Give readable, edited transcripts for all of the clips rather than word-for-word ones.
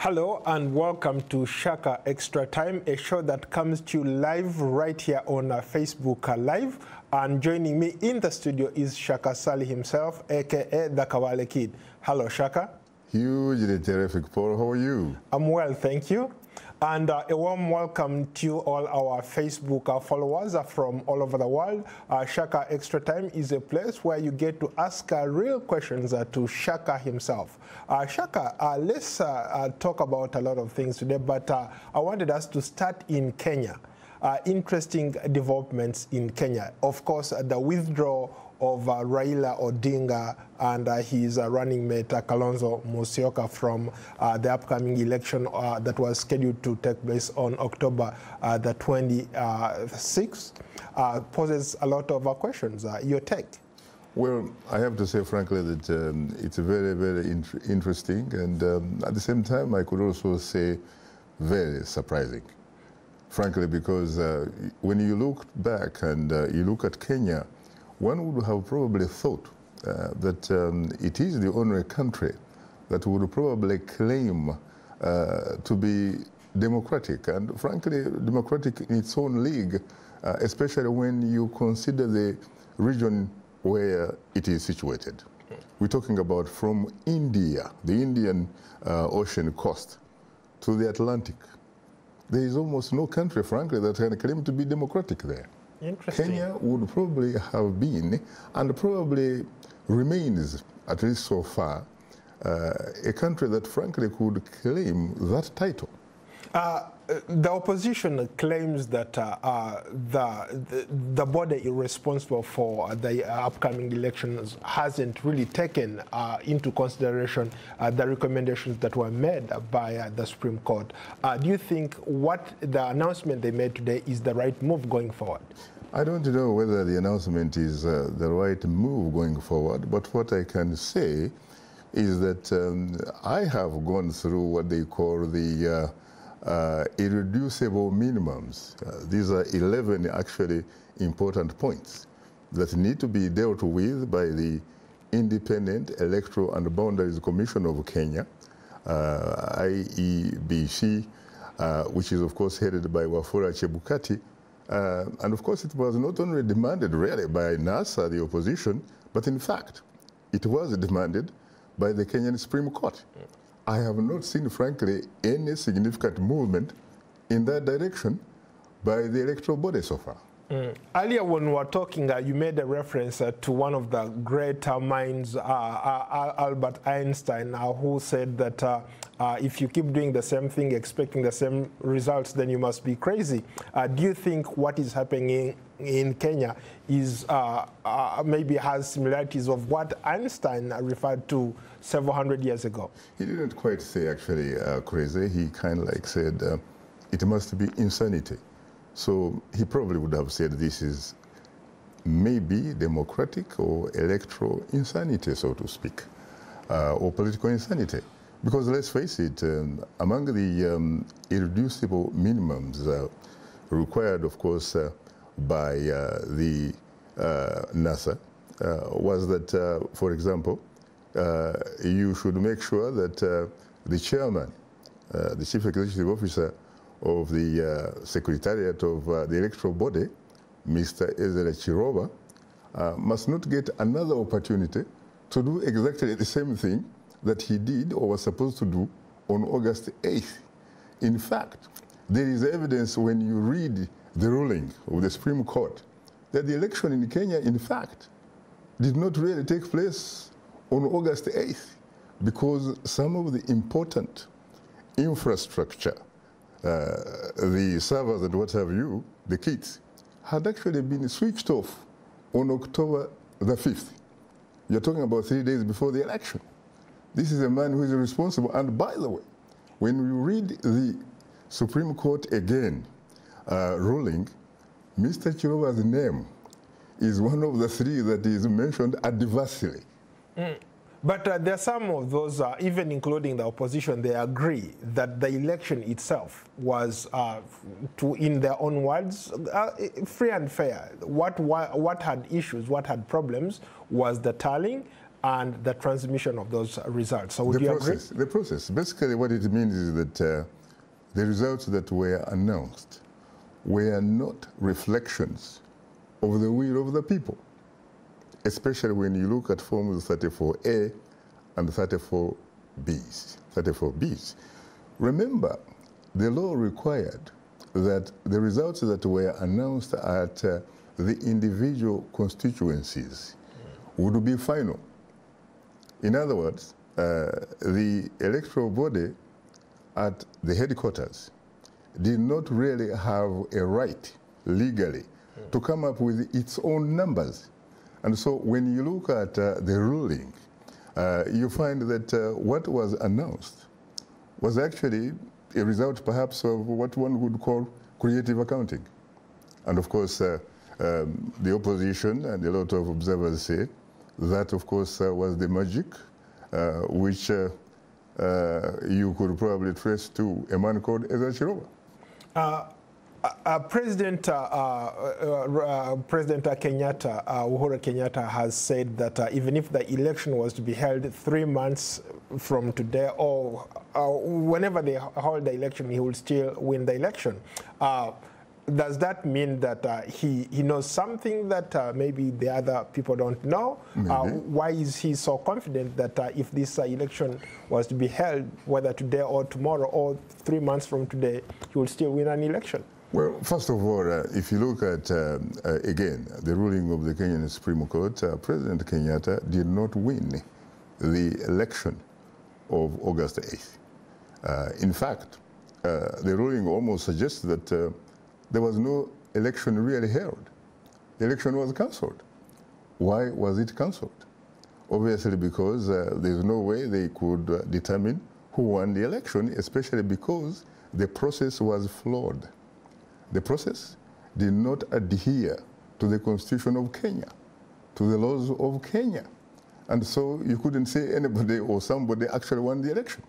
Hello and welcome to Shaka Extra Time, a show that comes to you live right here on Facebook Live. And joining me in the studio is Shaka Sali himself, aka the Kawale Kid. Hello, Shaka. Hugely terrific, Paul. How are you? I'm well, thank you. And a warm welcome to all our Facebook followers from all over the world. Shaka Extra Time is a place where you get to ask real questions to Shaka himself. Shaka, let's talk about a lot of things today, but I wanted us to start in Kenya. Interesting developments in Kenya. Of course, the withdrawal of Raila Odinga and his running mate Kalonzo Musyoka from the upcoming election that was scheduled to take place on October the 26th poses a lot of questions. Your take? Well, I have to say, frankly, that it's very, very interesting, and at the same time, I could also say very surprising. Frankly, because when you look back and you look at Kenya, one would have probably thought that it is the only country that would probably claim to be democratic, and frankly, democratic in its own league, especially when you consider the region where it is situated. We're talking about from India, the Indian Ocean coast, to the Atlantic. There is almost no country, frankly, that can claim to be democratic there. Kenya would probably have been, and probably remains, at least so far, a country that frankly could claim that title. The opposition claims that the body responsible for the upcoming elections hasn't really taken into consideration the recommendations that were made by the Supreme Court. Do you think what the announcement they made today is the right move going forward? I don't know whether the announcement is the right move going forward, but what I can say is that I have gone through what they call the irreducible minimums. These are 11 actually important points that need to be dealt with by the Independent Electoral and Boundaries Commission of Kenya, IEBC, which is of course headed by Wafula Chebukati. And of course it was not only demanded really by NASA, the opposition, but in fact it was demanded by the Kenyan Supreme Court. I have not seen, frankly, any significant movement in that direction by the electoral body so far. Earlier when we were talking, you made a reference to one of the great minds, Albert Einstein, who said that if you keep doing the same thing, expecting the same results, then you must be crazy. Do you think what is happening in Kenya is maybe has similarities of what Einstein referred to several hundred years ago? He didn't quite say actually crazy. He kind of like said it must be insanity. So he probably would have said this is maybe democratic or electoral insanity, so to speak, or political insanity. Because let's face it, among the irreducible minimums required, of course, by the NASA was that, for example, you should make sure that the chairman, the chief executive officer of the Secretariat of the electoral body, Mr. Ezra Chiroba, must not get another opportunity to do exactly the same thing that he did or was supposed to do on August 8th. In fact, there is evidence when you read the ruling of the Supreme Court that the election in Kenya, in fact, did not really take place on August 8th because some of the important infrastructure, the servers and what have you, the kits, had actually been switched off on October the 5th. You're talking about 3 days before the election. This is a man who is responsible. And by the way, when we read the Supreme Court again ruling, Mr. Chiroba's name is one of the three that is mentioned adversely. But there are some of those, even including the opposition, they agree that the election itself was, in their own words, free and fair. What had issues, what had problems was the tallying and the transmission of those results. So would you agree? The process. Basically what it means is that the results that were announced were not reflections of the will of the people, especially when you look at forms 34A and 34Bs. Remember, the law required that the results that were announced at the individual constituencies would be final. In other words, the electoral body at the headquarters did not really have a right legally to come up with its own numbers. And so when you look at the ruling, you find that what was announced was actually a result perhaps of what one would call creative accounting. And of course, the opposition and a lot of observers say that, of course, was the magic which you could probably trace to a man called Ezra Chiroba. President Kenyatta, Uhuru Kenyatta, has said that even if the election was to be held 3 months from today, or whenever they hold the election, he will still win the election. Does that mean that he knows something that maybe the other people don't know? Why is he so confident that if this election was to be held, whether today or tomorrow or 3 months from today, he will still win an election? Well, first of all, if you look at, again, the ruling of the Kenyan Supreme Court, President Kenyatta did not win the election of August 8th. In fact, the ruling almost suggests that there was no election really held. The election was cancelled. Why was it cancelled? Obviously because there's no way they could determine who won the election, especially because the process was flawed. The process did not adhere to the Constitution of Kenya, to the laws of Kenya. And so you couldn't say anybody or somebody actually won the election.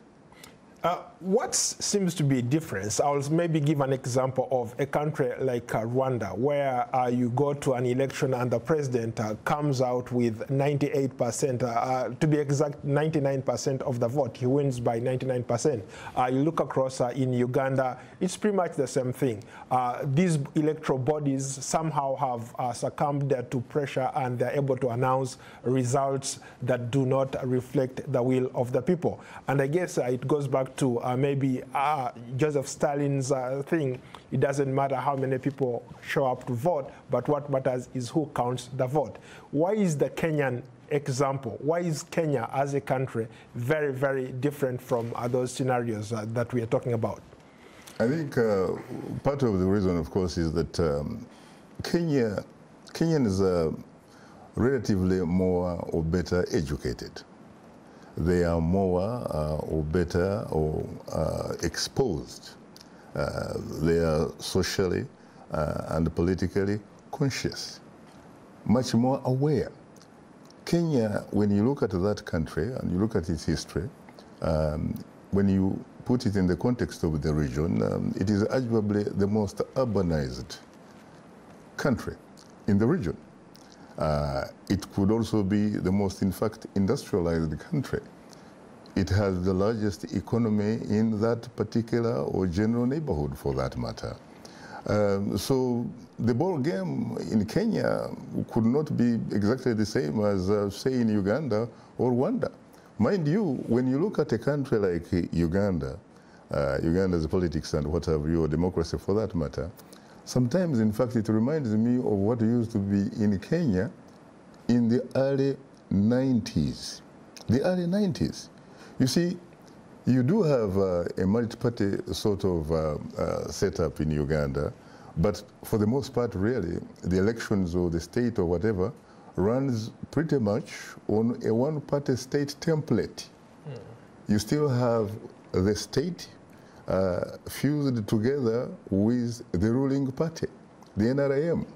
What seems to be a difference? I'll maybe give an example of a country like Rwanda, where you go to an election and the president comes out with 98%, to be exact, 99% of the vote. He wins by 99%. You look across in Uganda, it's pretty much the same thing. These electoral bodies somehow have succumbed to pressure, and they're able to announce results that do not reflect the will of the people. And I guess it goes back to maybe Joseph Stalin's thing. It doesn't matter how many people show up to vote, but what matters is who counts the vote. Why is the Kenyan example, why is Kenya as a country very, very different from those scenarios that we are talking about? I think part of the reason, of course, is that Kenyans are relatively more or better educated. They are more or better or exposed. They are socially and politically conscious, much more aware. Kenya, when you look at that country and you look at its history, when you put it in the context of the region, it is arguably the most urbanized country in the region. It could also be the most, in fact, industrialized country. It has the largest economy in that particular or general neighborhood, for that matter. So the ball game in Kenya could not be exactly the same as, say, in Uganda or Rwanda. Mind you, when you look at a country like Uganda, Uganda's politics and what have you, or democracy for that matter, sometimes, in fact, it reminds me of what used to be in Kenya in the early 90s. The early 90s. You see, you do have a multi-party sort of setup in Uganda, but for the most part, really, the elections or the state or whatever runs pretty much on a one-party state template. You still have the state fused together with the ruling party, the NRM.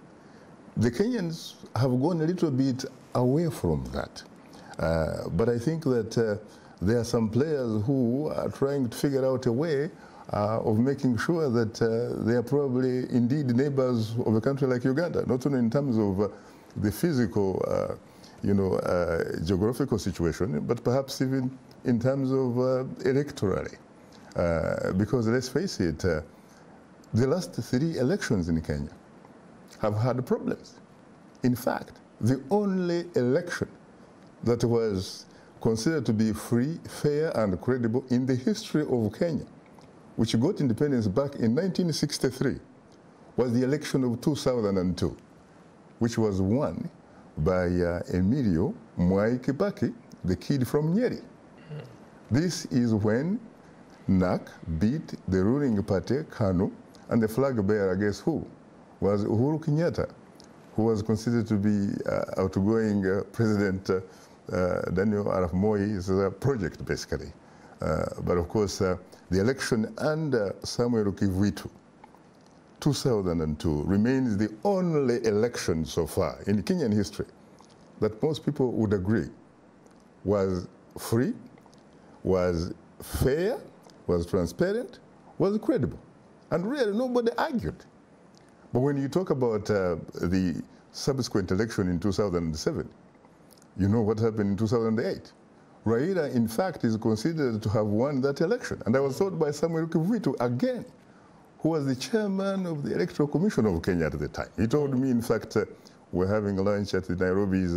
The Kenyans have gone a little bit away from that. But I think that there are some players who are trying to figure out a way of making sure that they are probably indeed neighbors of a country like Uganda, not only in terms of the physical geographical situation, but perhaps even in terms of electorally. Because let's face it, the last 3 elections in Kenya have had problems. In fact, the only election that was considered to be free, fair, and credible in the history of Kenya, which got independence back in 1963, was the election of 2002, which was won by Emilio Mwai Kibaki, the kid from Nyeri. This is when NAC beat the ruling party, KANU, and the flag bearer, guess who? Was Uhuru Kenyatta, who was considered to be outgoing President Daniel Arap Moi's project, basically. But of course, the election under Samuel Kivuitu, 2002, remains the only election so far in Kenyan history that most people would agree was free, was fair, was transparent, was credible. And really, nobody argued. But when you talk about the subsequent election in 2007, you know what happened in 2008. Raila, in fact, is considered to have won that election. And I was told by Samuel Kivuitu again, who was the chairman of the Electoral Commission of Kenya at the time. He told me, in fact, we're having lunch at the Nairobi's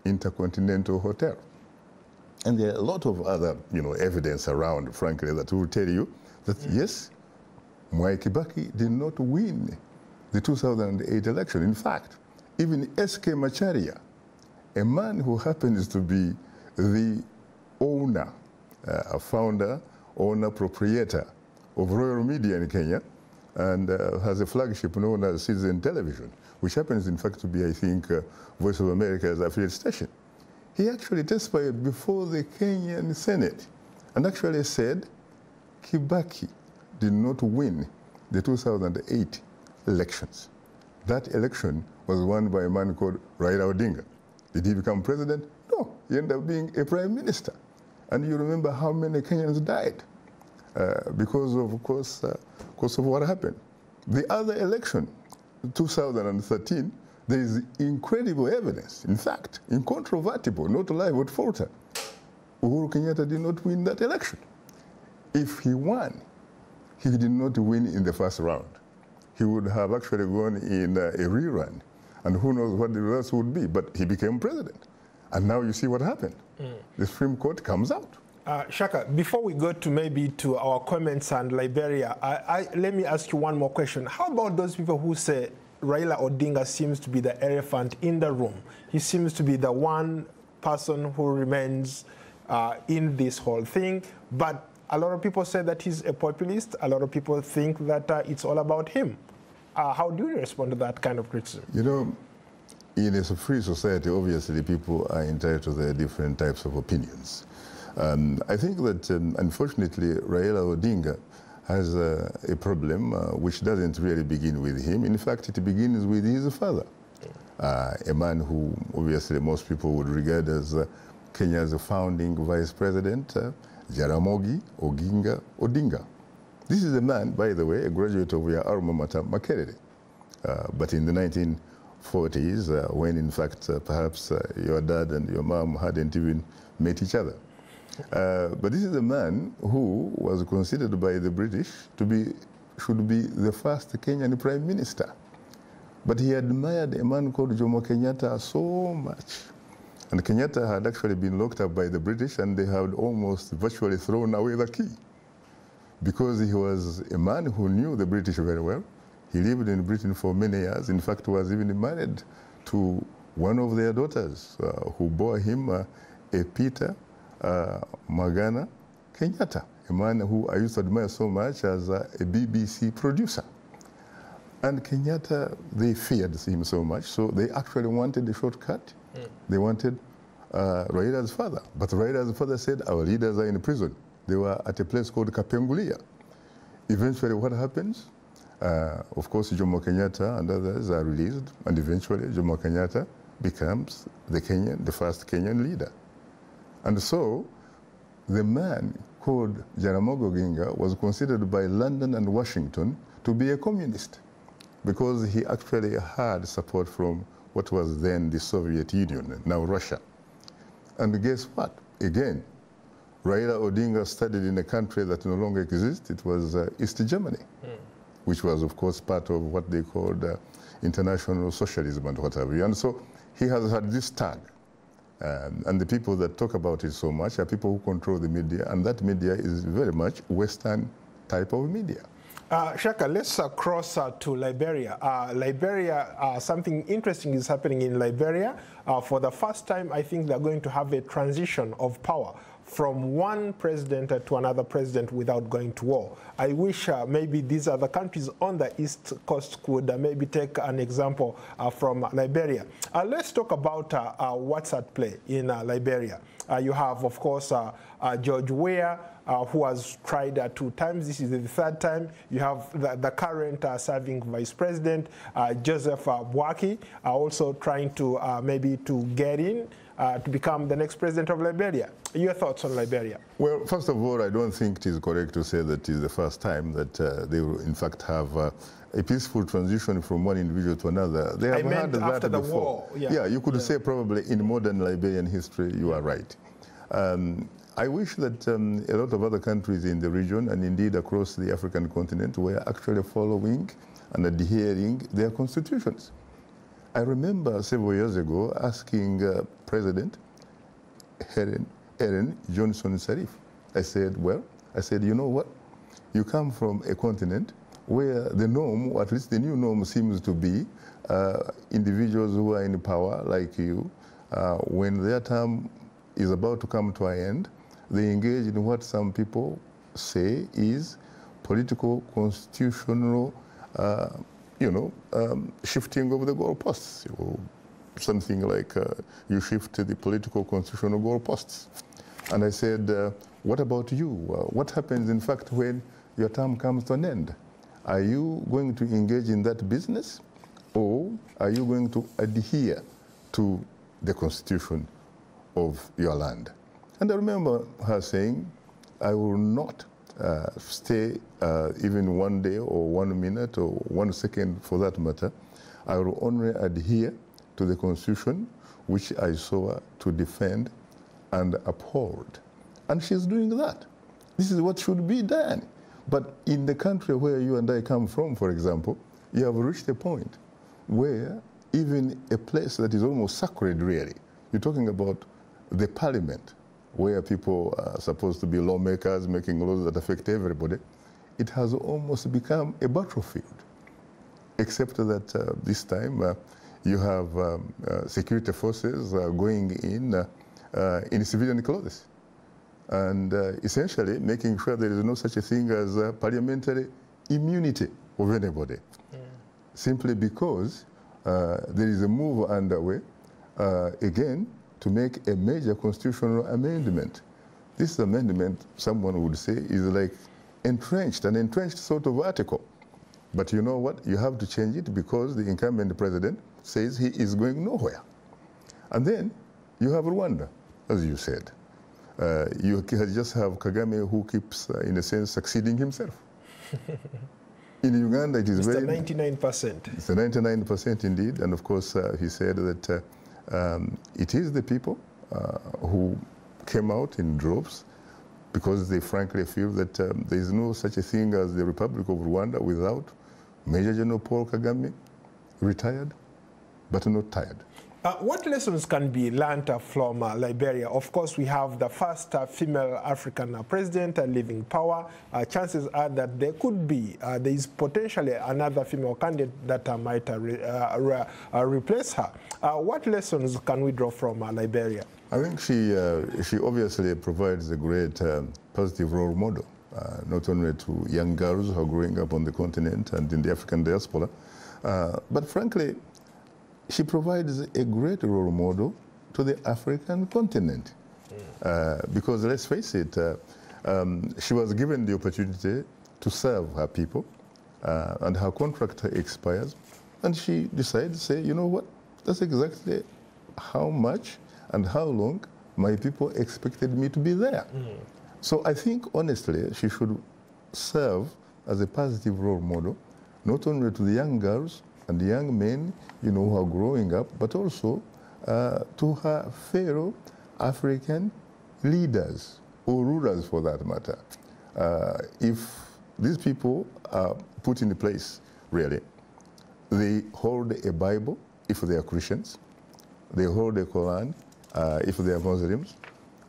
Intercontinental Hotel. And there are a lot of other, evidence around, frankly, that will tell you that, yes, Mwai Kibaki did not win the 2008 election. In fact, even S.K. Macharia, a man who happens to be the owner, founder, owner, proprietor of Royal Media in Kenya, and has a flagship known as Citizen Television, which happens, in fact, to be, I think, Voice of America's affiliate station. He actually testified before the Kenyan Senate and actually said Kibaki did not win the 2008 elections. That election was won by a man called Raila Odinga. Did he become president? No, he ended up being a prime minister. And you remember how many Kenyans died because of course, of what happened. The other election, 2013, there is incredible evidence, in fact, incontrovertible, not lie would falter. Uhuru Kenyatta did not win that election. If he won, he did not win in the first round. He would have actually gone in a rerun, and who knows what the results would be, but he became president. And now you see what happened. The Supreme Court comes out. Shaka, before we go to our comments on Liberia, let me ask you one more question. How about those people who say Raila Odinga seems to be the elephant in the room? He seems to be the one person who remains in this whole thing, but a lot of people say that he's a populist. A lot of people think that it's all about him. How do you respond to that kind of criticism? In a free society, obviously, people are entitled to their different types of opinions. I think that, unfortunately, Raila Odinga has a problem which doesn't really begin with him. In fact, it begins with his father, a man who, obviously, most people would regard as Kenya's founding vice president, Jaramogi Oginga Odinga. This is a man, by the way, a graduate of your alma mater, Makerere. But in the 1940s, when in fact perhaps your dad and your mom hadn't even met each other. But this is a man who was considered by the British should be the first Kenyan prime minister. But he admired a man called Jomo Kenyatta so much. And Kenyatta had actually been locked up by the British, and they had almost virtually thrown away the key. Because he was a man who knew the British very well. He lived in Britain for many years. In fact, was even married to one of their daughters who bore him a Peter Magana Kenyatta, a man who I used to admire so much as a BBC producer. And Kenyatta, they feared him so much, so they actually wanted a shortcut. They wanted Raila's father. But Raila's father said, our leaders are in prison. They were at a place called Kapenguria. Eventually, what happens? Of course, Jomo Kenyatta and others are released, and eventually Jomo Kenyatta becomes the first Kenyan leader. And so, the man called Jaramogi Oginga was considered by London and Washington to be a communist, because he actually had support from what was then the Soviet Union, now Russia. And guess what? Again, Raila Odinga studied in a country that no longer exists. It was East Germany, which was, of course, part of what they called international socialism and what have you. And so he has had this tag. And the people that talk about it so much are people who control the media, and that media is very much Western type of media. Shaka, let's cross to Liberia. Something interesting is happening in Liberia. For the first time, I think they're going to have a transition of power from one president to another president without going to war. I wish maybe these other countries on the East Coast could maybe take an example from Liberia. Let's talk about what's at play in Liberia. You have, of course, George Weah, who has tried 2 times. This is the 3rd time. You have the current serving vice president, Joseph Boakai, also trying to maybe to get in to become the next president of Liberia. Your thoughts on Liberia? Well, first of all, I don't think it is correct to say that it is the first time that they will, in fact, have a peaceful transition from one individual to another. They have had that after the before. war. Yeah, you could say probably in modern Liberian history, you are right. I wish that a lot of other countries in the region and indeed across the African continent were actually following and adhering their constitutions. I remember several years ago asking President Ellen Johnson Sirleaf. I said, you know what? You come from a continent where the norm, or at least the new norm, seems to be individuals who are in power like you, when their term is about to come to an end, they engage in what some people say is political, constitutional, shifting of the goalposts. Something like you shift the political, constitutional goalposts. And I said, what about you? What happens, in fact, when your term comes to an end? Are you going to engage in that business, or are you going to adhere to the constitution of your land? And I remember her saying, I will not stay even 1 day or 1 minute or 1 second for that matter. I will only adhere to the constitution which I saw to defend and uphold. And she's doing that. This is what should be done. But in the country where you and I come from, for example, you have reached a point where even a place that is almost sacred, really, you're talking about the parliament, where people are supposed to be lawmakers making laws that affect everybody, it has almost become a battlefield. Except that this time you have security forces going in civilian clothes and essentially making sure there is no such a thing as parliamentary immunity of anybody. Simply because there is a move underway, again, to make a major constitutional amendment. This amendment, someone would say, is like an entrenched sort of article. But you know what? You have to change it because the incumbent president says he is going nowhere. And then you have Rwanda, as you said. You just have Kagame who keeps, in a sense, succeeding himself. In Uganda, it is it's very... 99%. It's 99% indeed. And of course, he said that it is the people who came out in droves because they frankly feel that there is no such a thing as the Republic of Rwanda without Major General Paul Kagame, retired, but not tired. What lessons can be learned from Liberia? Of course, we have the first female African president leaving power. Chances are that there could be, there is potentially another female candidate that might replace her. What lessons can we draw from Liberia? I think she obviously provides a great positive role model, not only to young girls who are growing up on the continent and in the African diaspora, but frankly, she provides a great role model to the African continent. Because let's face it, she was given the opportunity to serve her people, and her contract expires, and she decided to say, you know what, that's exactly how much and how long my people expected me to be there. So I think, honestly, she should serve as a positive role model, not only to the young girls, and the young men, you know, who are growing up, but also to her fellow African leaders or rulers for that matter. If these people are put in place, really, they hold a Bible if they are Christians, they hold a Quran if they are Muslims,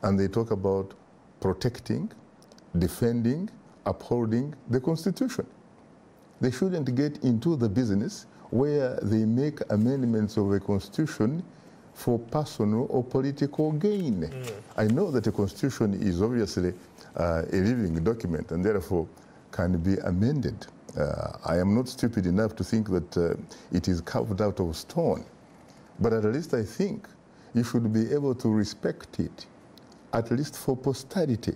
and they talk about protecting, defending, upholding the Constitution. They shouldn't get into the business where they make amendments of a Constitution for personal or political gain. I know that a Constitution is obviously a living document and therefore can be amended. I am not stupid enough to think that it is carved out of stone. But at least I think you should be able to respect it, at least for posterity.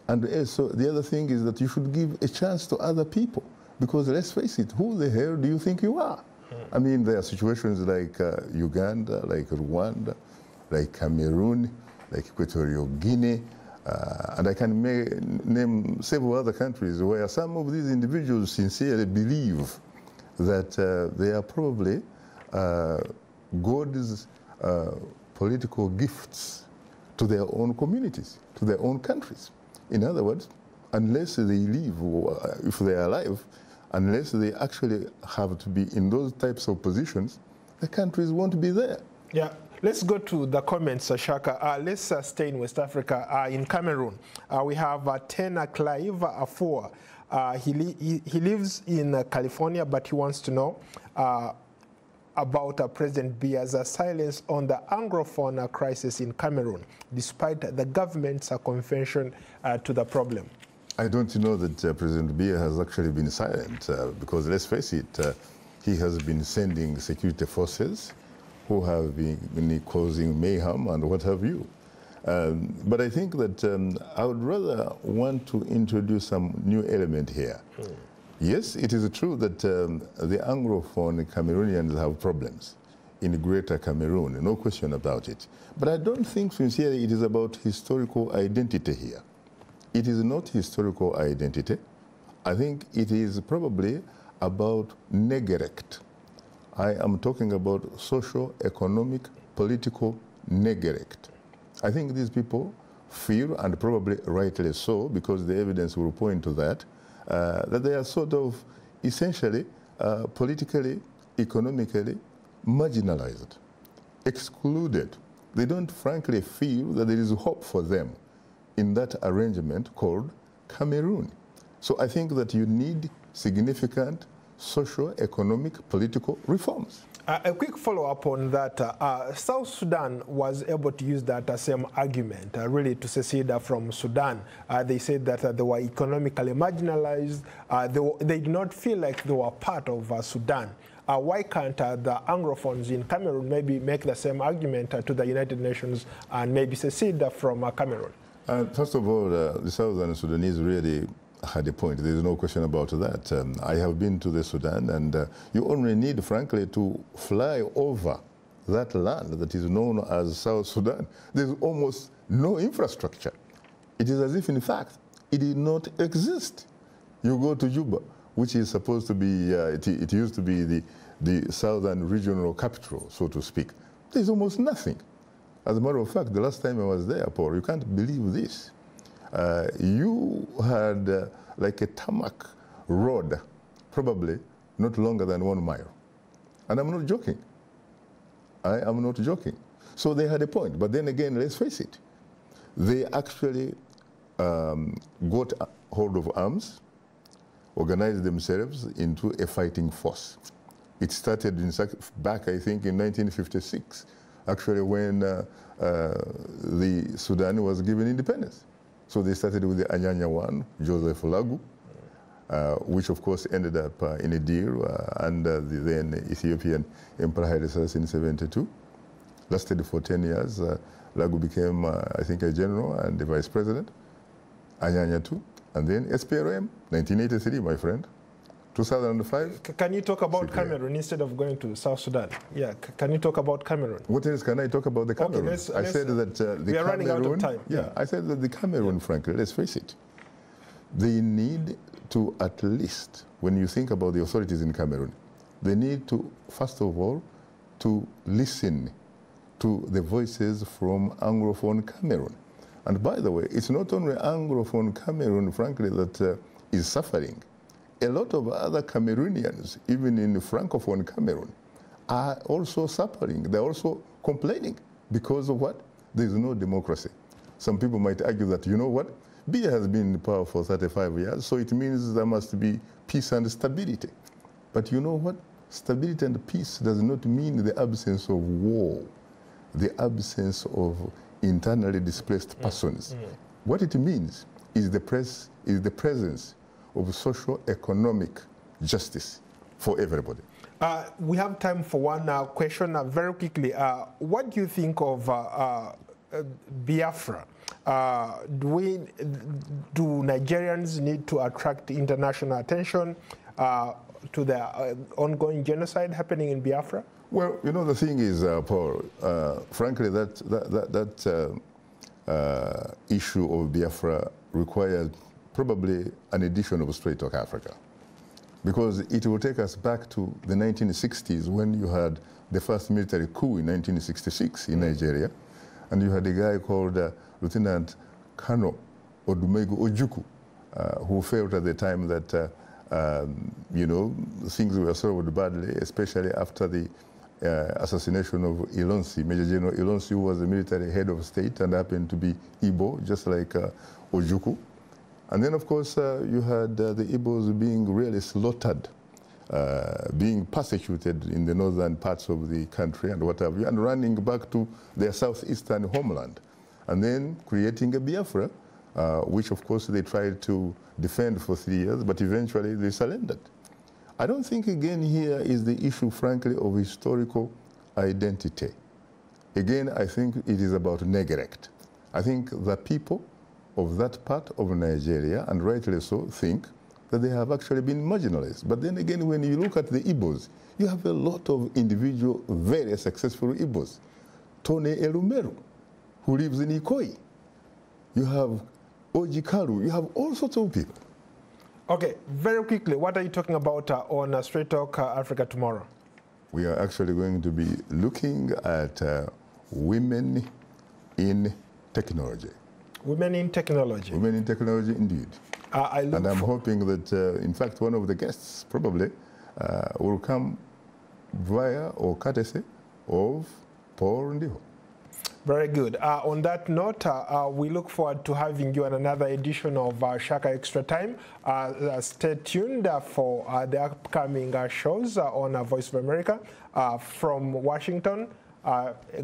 And also, the other thing is that you should give a chance to other people. Because let's face it, who the hell do you think you are? I mean, there are situations like Uganda, like Rwanda, like Cameroon, like Equatorial Guinea, and I can name several other countries where some of these individuals sincerely believe that they are probably God's political gifts to their own communities, to their own countries. In other words, unless they live, or if they are alive, unless they actually have to be in those types of positions, the countries won't be there. Yeah. Let's go to the comments, Shaka. Let's stay in West Africa. In Cameroon, we have Tena Clive Afua. He lives in California, but he wants to know about President Biya's silence on the Anglophone crisis in Cameroon, despite the government's convention to the problem. I don't know that President Biya has actually been silent, because let's face it, he has been sending security forces who have been causing mayhem and what have you. But I think that I would rather want to introduce some new element here. Yes, it is true that the Anglophone Cameroonians have problems in Greater Cameroon, no question about it. But I don't think sincerely it is about historical identity here. It is not historical identity. I think it is probably about neglect. I am talking about social, economic, political neglect. I think these people feel, and probably rightly so, because the evidence will point to that, that they are sort of essentially politically, economically marginalized, excluded. They don't frankly feel that there is hope for them in that arrangement called Cameroon. So I think that you need significant social, economic, political reforms. A quick follow-up on that. South Sudan was able to use that same argument, really, to secede from Sudan. They said that they were economically marginalized. They did not feel like they were part of Sudan. Why can't the Anglophones in Cameroon maybe make the same argument to the United Nations and maybe secede from Cameroon? First of all, the Southern Sudanese really had a point. There's no question about that. I have been to the Sudan, and you only need, frankly, to fly over that land that is known as South Sudan. There's almost no infrastructure. It is as if, in fact, it did not exist. You go to Juba, which is supposed to be, it used to be the southern regional capital, so to speak. There's almost nothing. As a matter of fact, the last time I was there, Paul, you can't believe this. You had like a tarmac road, probably not longer than 1 mile. And I'm not joking. I am not joking. So they had a point. But then again, let's face it. They actually got hold of arms, organized themselves into a fighting force. It started back, I think, in 1956, actually when the Sudan was given independence. So they started with the Anyanya one, Joseph Lagu, which of course ended up in a deal under the then Ethiopian Emperor Haile Selassie in 1972. Lasted for 10 years. Lagu became, I think, a general and the vice president. Anyanya too. And then SPLM, 1983, my friend. 2005. Can you talk about Cameroon instead of going to South Sudan? Yeah, can you talk about Cameroon? What else can I talk about the Cameroon? Okay, I said that the we are running out of time. Yeah, I said that the Cameroon, frankly, let's face it, they need to at least, when you think about the authorities in Cameroon, they need to, first of all, to listen to the voices from Anglophone Cameroon. And by the way, it's not only Anglophone Cameroon, frankly, that is suffering. A lot of other Cameroonians, even in Francophone Cameroon, are also suffering. They're also complaining because of what? There's no democracy. Some people might argue that, you know what? Biya has been in power for 35 years, so it means there must be peace and stability. But you know what? Stability and peace does not mean the absence of war, the absence of internally displaced persons. What it means is the presence of social-economic justice for everybody. We have time for one question very quickly. What do you think of Biafra? Do Nigerians need to attract international attention to the ongoing genocide happening in Biafra? Well, you know, the thing is, Paul, frankly, that issue of Biafra requires probably an edition of Straight Talk Africa, because it will take us back to the 1960s when you had the first military coup in 1966 in Nigeria, and you had a guy called Lieutenant Colonel Odumegu Ojukwu, who felt at the time that, you know, things were solved badly, especially after the assassination of Ilonsi, Major General Ilonsi, who was the military head of state and happened to be Igbo, just like Ojukwu. And then, of course, you had the Igbos being really slaughtered, being persecuted in the northern parts of the country and what have you, and running back to their southeastern homeland, and then creating a Biafra, which, of course, they tried to defend for 3 years, but eventually they surrendered. I don't think, again, here is the issue, frankly, of historical identity. Again, I think it is about neglect. I think the people of that part of Nigeria, and rightly so, think that they have actually been marginalized. But then again, when you look at the Igbos, you have a lot of individual, very successful Igbos. Tone Elumeru, who lives in Ikoyi. You have Ojikaru. You have all sorts of people. Okay, very quickly, what are you talking about on Straight Talk Africa tomorrow? We are actually going to be looking at women in technology. Women in technology. Women in technology, indeed. And I'm hoping that, in fact, one of the guests probably will come via or courtesy of Paul Ndiho. Very good. On that note, we look forward to having you on another edition of Shaka Extra Time. Stay tuned for the upcoming shows on Voice of America. From Washington,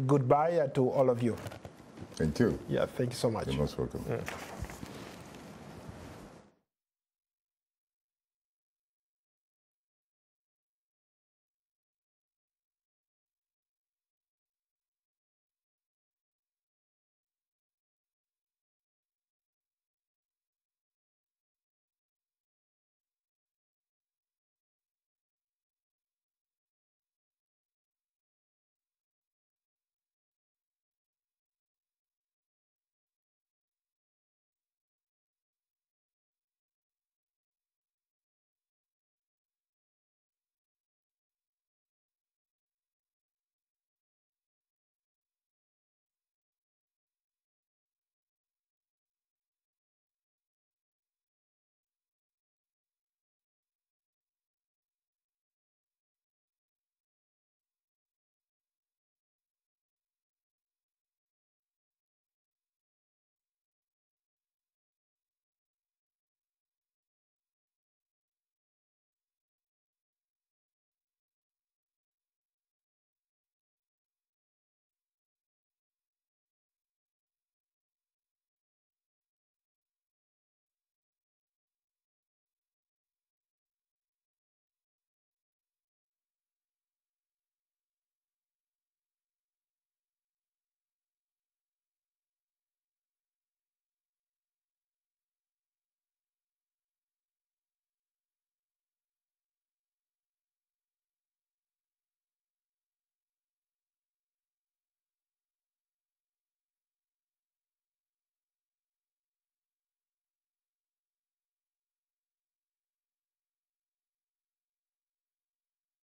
goodbye to all of you. Thank you. Yeah, thank you so much. You're most welcome.